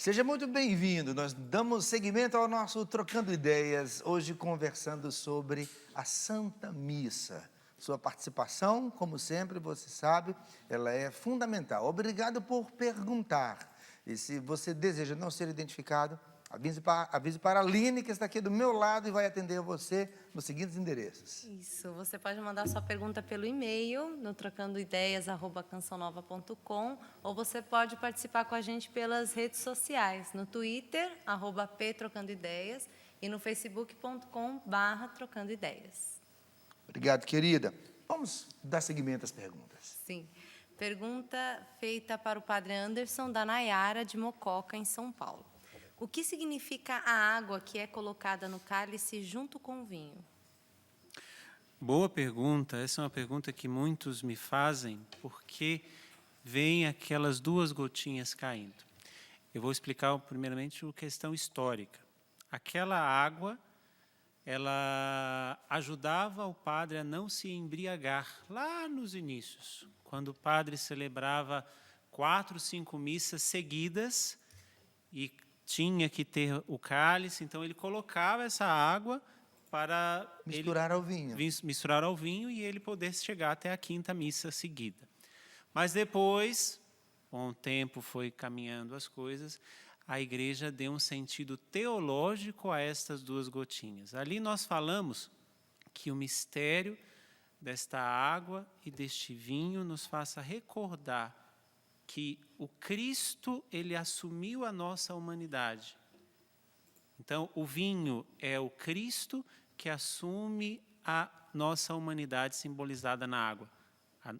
Seja muito bem-vindo. Nós damos seguimento ao nosso Trocando Ideias, hoje conversando sobre a Santa Missa. Sua participação, como sempre, você sabe, ela é fundamental. Obrigado por perguntar. E se você deseja não ser identificado, avise para a Aline, que está aqui do meu lado e vai atender você nos seguintes endereços. Isso, você pode mandar sua pergunta pelo e-mail no trocandoideias@cançãonova.com, ou você pode participar com a gente pelas redes sociais, no Twitter @ptrocandoideias e no facebook.com/trocandoideias. Obrigado, querida. Vamos dar seguimento às perguntas. Sim. Pergunta feita para o Padre Anderson, da Nayara, de Mococa, em São Paulo. O que significa a água que é colocada no cálice junto com o vinho? Boa pergunta. Essa é uma pergunta que muitos me fazem, porque vem aquelas duas gotinhas caindo. Eu vou explicar primeiramente a questão histórica. Aquela água, ela ajudava o padre a não se embriagar lá nos inícios, quando o padre celebrava 4, 5 missas seguidas e tinha que ter o cálice, então ele colocava essa água para Misturar ao vinho. misturar ao vinho e ele poder chegar até a 5ª missa seguida. Mas depois, com o tempo foi caminhando as coisas, a igreja deu um sentido teológico a estas duas gotinhas. Ali nós falamos que o mistério desta água e deste vinho nos faça recordar que o Cristo, ele assumiu a nossa humanidade. Então, o vinho é o Cristo que assume a nossa humanidade simbolizada na água.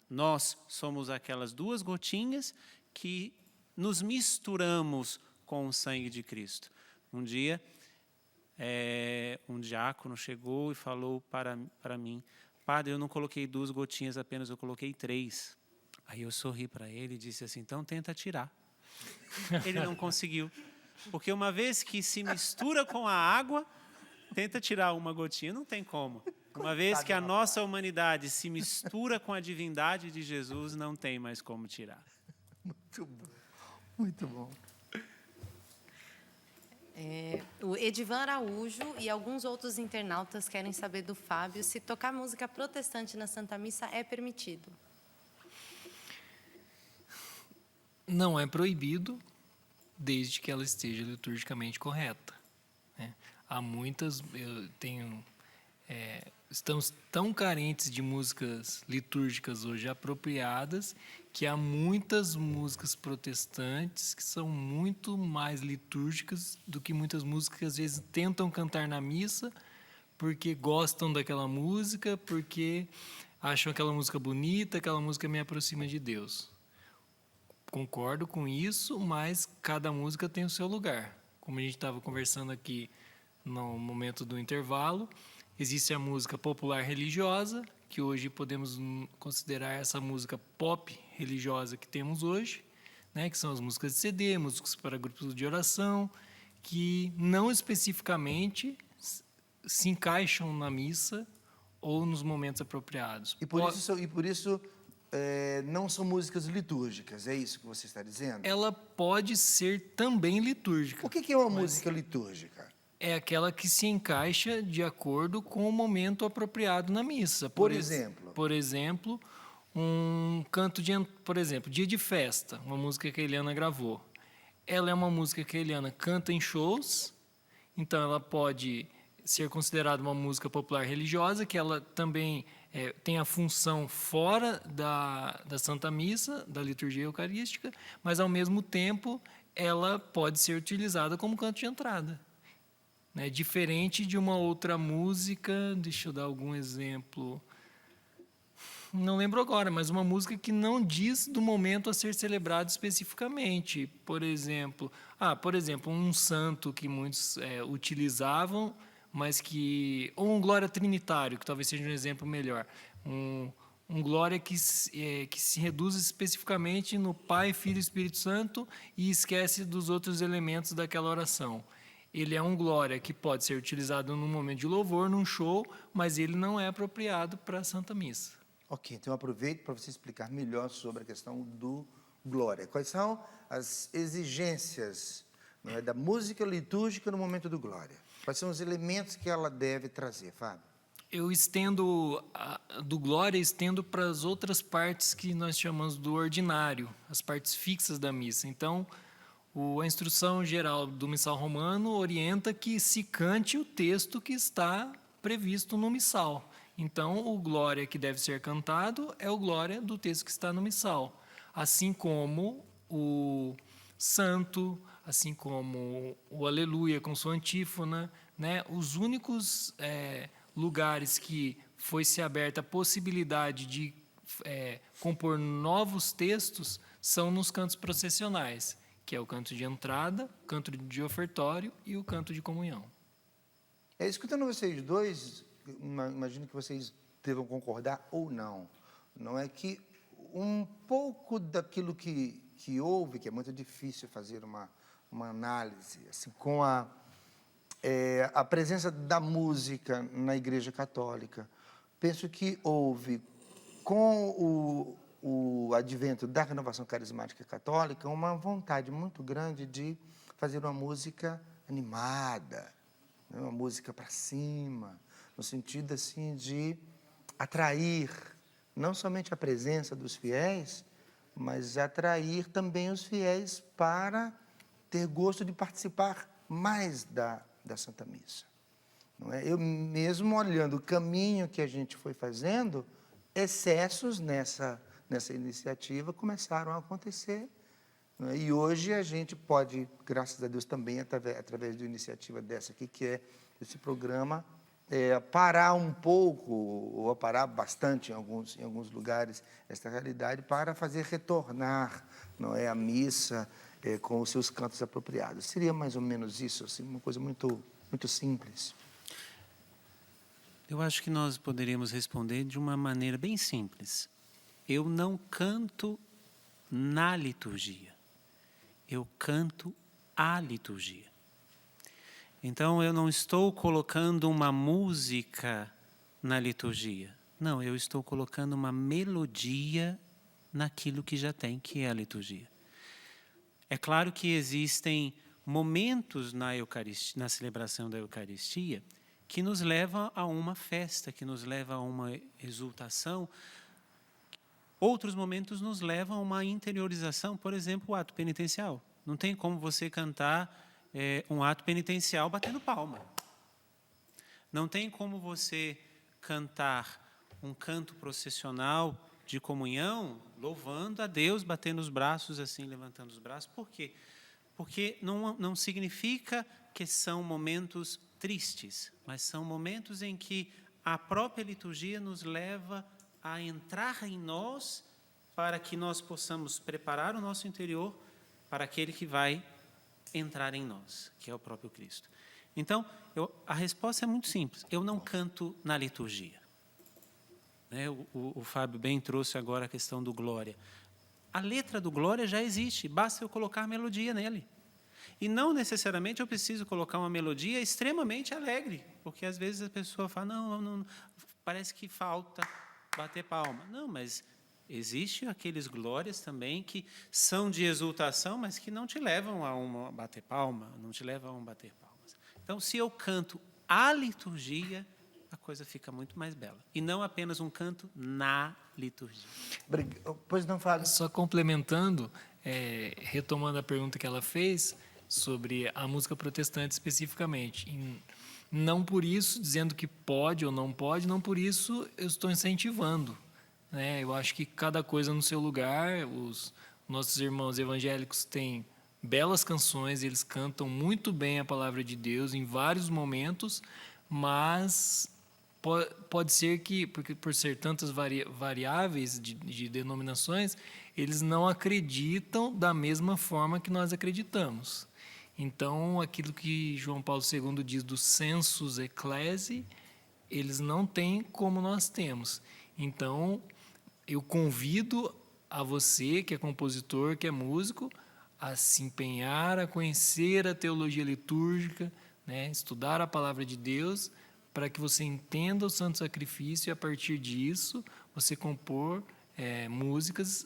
Nós somos aquelas duas gotinhas que nos misturamos com o sangue de Cristo. Um dia, um diácono chegou e falou para mim: Padre, eu não coloquei 2 gotinhas apenas, eu coloquei 3. Aí eu sorri para ele e disse assim: então tenta tirar. Ele não conseguiu. Porque uma vez que se mistura com a água, tenta tirar uma gotinha, não tem como. Uma vez que a nossa humanidade se mistura com a divindade de Jesus, não tem mais como tirar. Muito bom, muito bom. O Edivan Araújo e alguns outros internautas querem saber do Fábio se tocar música protestante na Santa Missa é permitido. Não é proibido, desde que ela esteja liturgicamente correta, né? Há muitas, estamos tão carentes de músicas litúrgicas hoje apropriadas, que há muitas músicas protestantes que são muito mais litúrgicas do que muitas músicas que às vezes tentam cantar na missa, porque gostam daquela música, porque acham aquela música bonita, aquela música me aproxima de Deus. Concordo com isso, mas cada música tem o seu lugar. Como a gente estava conversando aqui no momento do intervalo, existe a música popular religiosa, que hoje podemos considerar essa música pop religiosa que temos hoje, né, que são as músicas de CD, músicas para grupos de oração, que não especificamente se encaixam na missa ou nos momentos apropriados. E por isso não são músicas litúrgicas, é isso que você está dizendo? Ela pode ser também litúrgica. O que é uma música litúrgica? É aquela que se encaixa de acordo com o momento apropriado na missa. Por exemplo? Por exemplo, um canto de... Por exemplo, Dia de Festa, uma música que a Eliana gravou. Ela é uma música que a Eliana canta em shows, então ela pode ser considerada uma música popular religiosa, que ela também tem a função fora da Santa Missa, da liturgia eucarística, mas, ao mesmo tempo, ela pode ser utilizada como canto de entrada. Né? Diferente de uma outra música, deixa eu dar algum exemplo, não lembro agora, mas uma música que não diz do momento a ser celebrado especificamente. Por exemplo, um santo que muitos utilizavam, mas que... Ou um Glória Trinitário, que talvez seja um exemplo melhor. Um Glória que se reduz especificamente no Pai, Filho e Espírito Santo e esquece dos outros elementos daquela oração. Ele é um Glória que pode ser utilizado num momento de louvor, num show, mas ele não é apropriado para a Santa Missa. Ok, então eu aproveito para você explicar melhor sobre a questão do Glória. Quais são as exigências não é, da música litúrgica no momento do glória? Quais são os elementos que ela deve trazer, Fábio? Eu estendo do glória, estendo para as outras partes que nós chamamos do ordinário, as partes fixas da missa. Então, a instrução geral do missal romano orienta que se cante o texto que está previsto no missal. Então, o glória que deve ser cantado é o glória do texto que está no missal, assim como o santo, assim como o aleluia com sua antífona, né? Os únicos lugares que foi-se aberta a possibilidade de compor novos textos são nos cantos processionais, que é o canto de entrada, o canto de ofertório e o canto de comunhão. Escutando vocês dois, imagino que vocês devam concordar ou não. Não é que um pouco daquilo que houve, que é muito difícil fazer uma análise, assim, com a presença da música na Igreja Católica, penso que houve, com o advento da renovação carismática católica, uma vontade muito grande de fazer uma música animada, né? Uma música para cima, no sentido assim de atrair não somente a presença dos fiéis, mas atrair também os fiéis para ter gosto de participar mais da Santa Missa. Não é? Eu mesmo olhando o caminho que a gente foi fazendo, excessos nessa iniciativa começaram a acontecer. Não é? E hoje a gente pode, graças a Deus também, através de uma iniciativa dessa aqui, que é esse programa, parar um pouco, ou parar bastante em alguns lugares, esta realidade, para fazer retornar, não é, a missa com os seus cantos apropriados. Seria mais ou menos isso, assim, uma coisa muito, muito simples. Eu acho que nós poderíamos responder de uma maneira bem simples. Eu não canto na liturgia. Eu canto a liturgia. Então, eu não estou colocando uma música na liturgia. Não, eu estou colocando uma melodia naquilo que já tem, que é a liturgia. É claro que existem momentos na Eucaristia, na celebração da Eucaristia, que nos levam a uma festa, que nos levam a uma exultação. Outros momentos nos levam a uma interiorização, por exemplo, o ato penitencial. Não tem como você cantar um ato penitencial batendo palma. Não tem como você cantar um canto processional de comunhão, louvando a Deus, batendo os braços assim, levantando os braços. Por quê? Porque não significa que são momentos tristes, mas são momentos em que a própria liturgia nos leva a entrar em nós para que nós possamos preparar o nosso interior para aquele que vai entrar em nós, que é o próprio Cristo. Então, a resposta é muito simples. Eu não canto na liturgia. O Fábio bem trouxe agora a questão do glória. A letra do glória já existe, basta eu colocar melodia nele. E não necessariamente eu preciso colocar uma melodia extremamente alegre, porque às vezes a pessoa fala, não, parece que falta bater palma. Não, mas existem aqueles glórias também que são de exultação, mas que não te levam a bater palma, não te levam a bater palmas. Então, se eu canto a liturgia, a coisa fica muito mais bela. E não apenas um canto na liturgia. Pois não, Fábio. Só complementando, retomando a pergunta que ela fez sobre a música protestante especificamente. Não por isso, dizendo que pode ou não pode, não por isso eu estou incentivando. Eu acho que cada coisa no seu lugar. Os nossos irmãos evangélicos têm belas canções, eles cantam muito bem a palavra de Deus em vários momentos, mas pode ser que, porque por ser tantas variáveis de denominações, eles não acreditam da mesma forma que nós acreditamos. Então, aquilo que João Paulo II diz do sensus ecclesiae, eles não têm como nós temos. Então, eu convido a você, que é compositor, que é músico, a se empenhar, a conhecer a teologia litúrgica, estudar a palavra de Deus, para que você entenda o santo sacrifício e, a partir disso, você compor músicas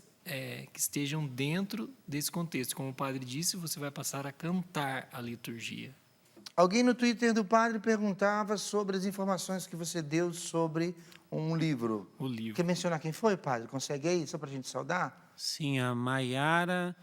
que estejam dentro desse contexto. Como o padre disse, você vai passar a cantar a liturgia. Alguém no Twitter do padre perguntava sobre as informações que você deu sobre um livro. O livro. Quer mencionar quem foi, padre? Consegue aí, só para a gente saudar? Sim, a Maiara,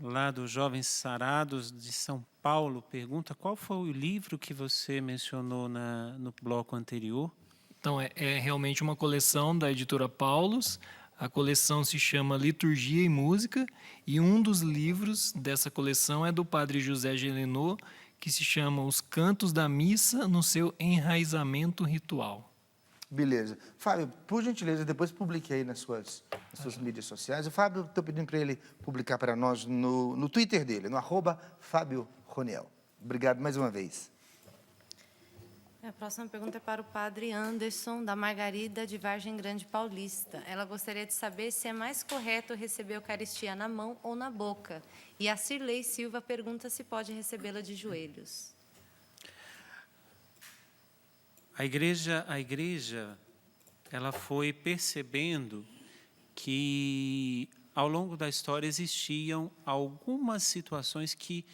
lá dos Jovens Sarados de São Paulo, pergunta qual foi o livro que você mencionou no bloco anterior. Então, é realmente uma coleção da editora Paulus. A coleção se chama Liturgia e Música, e um dos livros dessa coleção é do padre José Gelenot, que se chama Os Cantos da Missa no seu enraizamento ritual. Beleza. Fábio, por gentileza, depois publique aí nas suas mídias sociais. O Fábio, estou pedindo para ele publicar para nós no Twitter dele, no @FábioRoniel. Obrigado mais uma vez. A próxima pergunta é para o padre Anderson, da Margarida de Vargem Grande Paulista. Ela gostaria de saber se é mais correto receber a Eucaristia na mão ou na boca. E a Cirlei Silva pergunta se pode recebê-la de joelhos. A igreja, ela foi percebendo que, ao longo da história, existiam algumas situações que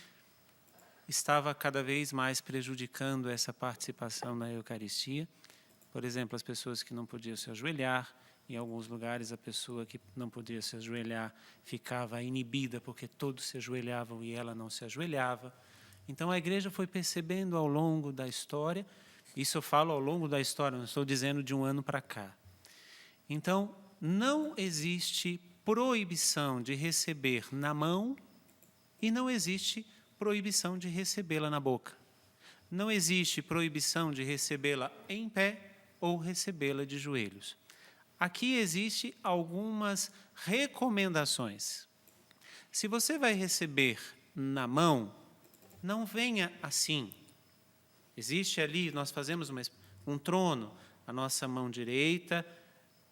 estava cada vez mais prejudicando essa participação na Eucaristia. Por exemplo, as pessoas que não podiam se ajoelhar, em alguns lugares a pessoa que não podia se ajoelhar ficava inibida porque todos se ajoelhavam e ela não se ajoelhava. Então a igreja foi percebendo ao longo da história, isso eu falo ao longo da história, não estou dizendo de um ano para cá. Então, não existe proibição de receber na mão e não existe proibição de recebê-la na boca. Não existe proibição de recebê-la em pé ou recebê-la de joelhos. Aqui existem algumas recomendações. Se você vai receber na mão, não venha assim. Existe ali, nós fazemos um trono, a nossa mão direita,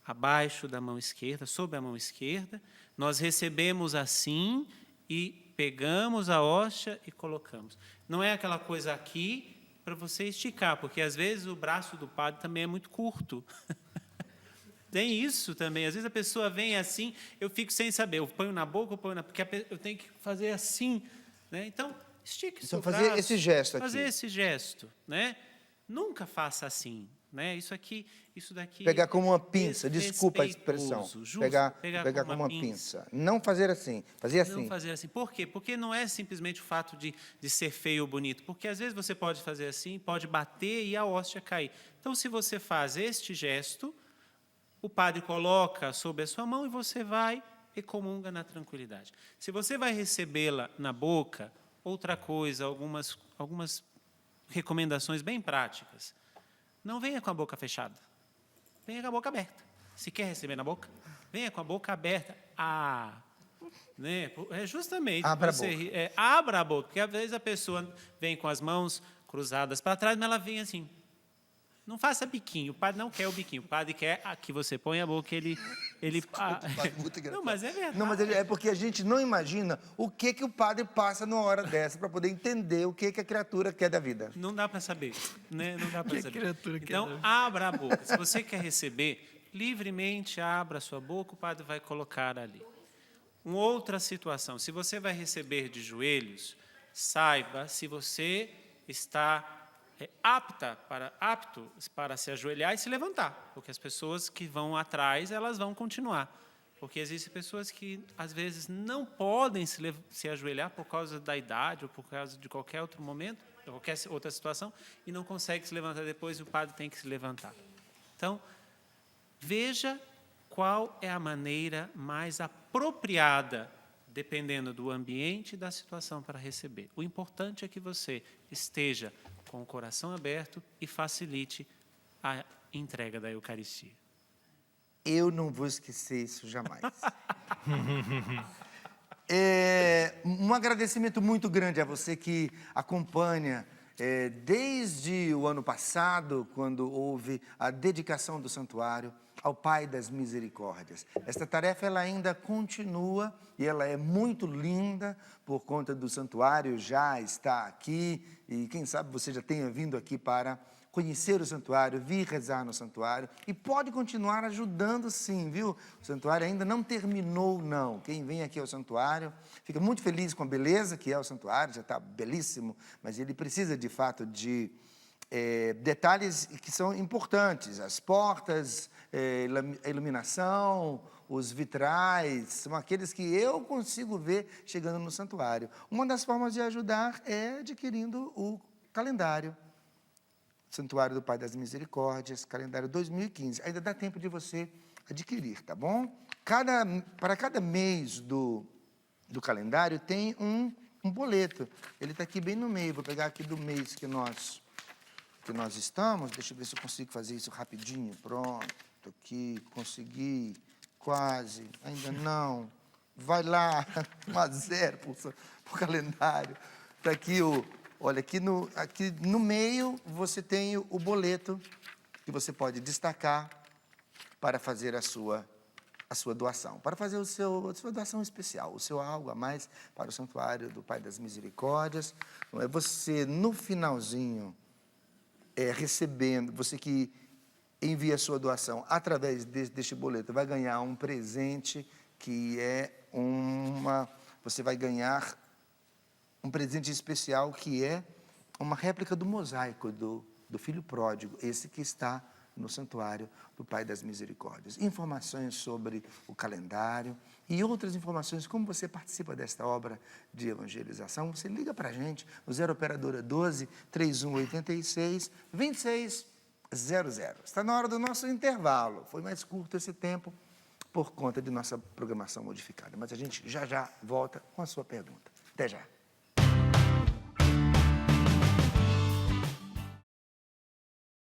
abaixo da mão esquerda, sob a mão esquerda, nós recebemos assim e pegamos a hóstia e colocamos. Não é aquela coisa aqui para você esticar, porque às vezes o braço do padre também é muito curto. Tem isso também. Às vezes a pessoa vem assim, eu fico sem saber, eu ponho na boca, porque eu tenho que fazer assim, né? Então, estique o seu braço. Fazer esse gesto aqui. Fazer esse gesto, né? Nunca faça assim, né? Isso daqui. Pegar como uma pinça, desculpa a expressão. Justo, pegar como uma pinça. Não fazer assim, fazer assim. Não fazer assim. Por quê? Porque não é simplesmente o fato de ser feio ou bonito. Porque às vezes você pode fazer assim, pode bater e a hóstia cair. Então, se você faz este gesto, o padre coloca sob a sua mão e você vai e comunga na tranquilidade. Se você vai recebê-la na boca, outra coisa, algumas recomendações bem práticas. Não venha com a boca fechada. Venha com a boca aberta. Se quer receber na boca, venha com a boca aberta. Né? É justamente. Abra a boca. Abra a boca, porque às vezes a pessoa vem com as mãos cruzadas para trás, mas ela vem assim. Não faça biquinho. O padre não quer o biquinho. O padre quer que você põe a boca, ele não, mas é verdade. Não, mas é porque a gente não imagina o que o padre passa numa hora dessa para poder entender o que a criatura quer da vida. Não dá para saber, né? Não dá para saber. Criatura quer Então, abra a boca. Se você quer receber, livremente abra a sua boca, o padre vai colocar ali. Uma outra situação, se você vai receber de joelhos, saiba se você está apto para se ajoelhar e se levantar, porque as pessoas que vão atrás, elas vão continuar, porque existem pessoas que, às vezes, não podem se ajoelhar por causa da idade ou por causa de qualquer outro momento, qualquer outra situação, e não conseguem se levantar depois, e o padre tem que se levantar. Então, veja qual é a maneira mais apropriada, dependendo do ambiente e da situação para receber. O importante é que você esteja com o coração aberto e facilite a entrega da Eucaristia. Eu não vou esquecer isso jamais. Um agradecimento muito grande a você que acompanha desde o ano passado, quando houve a dedicação do santuário ao Pai das Misericórdias. Esta tarefa ela ainda continua e ela é muito linda por conta do santuário já está aqui e quem sabe você já tenha vindo aqui para conhecer o santuário, vir rezar no santuário e pode continuar ajudando sim, viu? O santuário ainda não terminou, não. Quem vem aqui ao santuário fica muito feliz com a beleza que é o santuário, já está belíssimo, mas ele precisa de fato de detalhes que são importantes. As portas, a iluminação, os vitrais, são aqueles que eu consigo ver chegando no santuário. Uma das formas de ajudar é adquirindo o calendário. Santuário do Pai das Misericórdias, calendário 2015. Ainda dá tempo de você adquirir, tá bom? Para cada mês do calendário tem um boleto. Ele está aqui bem no meio. Vou pegar aqui do mês que nós estamos. Deixa eu ver se eu consigo fazer isso rapidinho. Pronto, aqui, consegui, quase, ainda não. Vai lá, 1-0 para o calendário. Está aqui olha, aqui no meio você tem o boleto que você pode destacar para fazer a sua doação, para fazer a sua doação especial, o seu algo a mais para o Santuário do Pai das Misericórdias. Você, no finalzinho, recebendo, você que envia a sua doação através deste boleto, vai ganhar um presente que você vai ganhar um presente especial que é uma réplica do mosaico do Filho Pródigo, esse que está no Santuário do Pai das Misericórdias. Informações sobre o calendário e outras informações, como você participa desta obra de evangelização, você liga para a gente no 0 Operadora 12 3186 2600. Está na hora do nosso intervalo. Foi mais curto esse tempo por conta de nossa programação modificada, mas a gente já volta com a sua pergunta. Até já.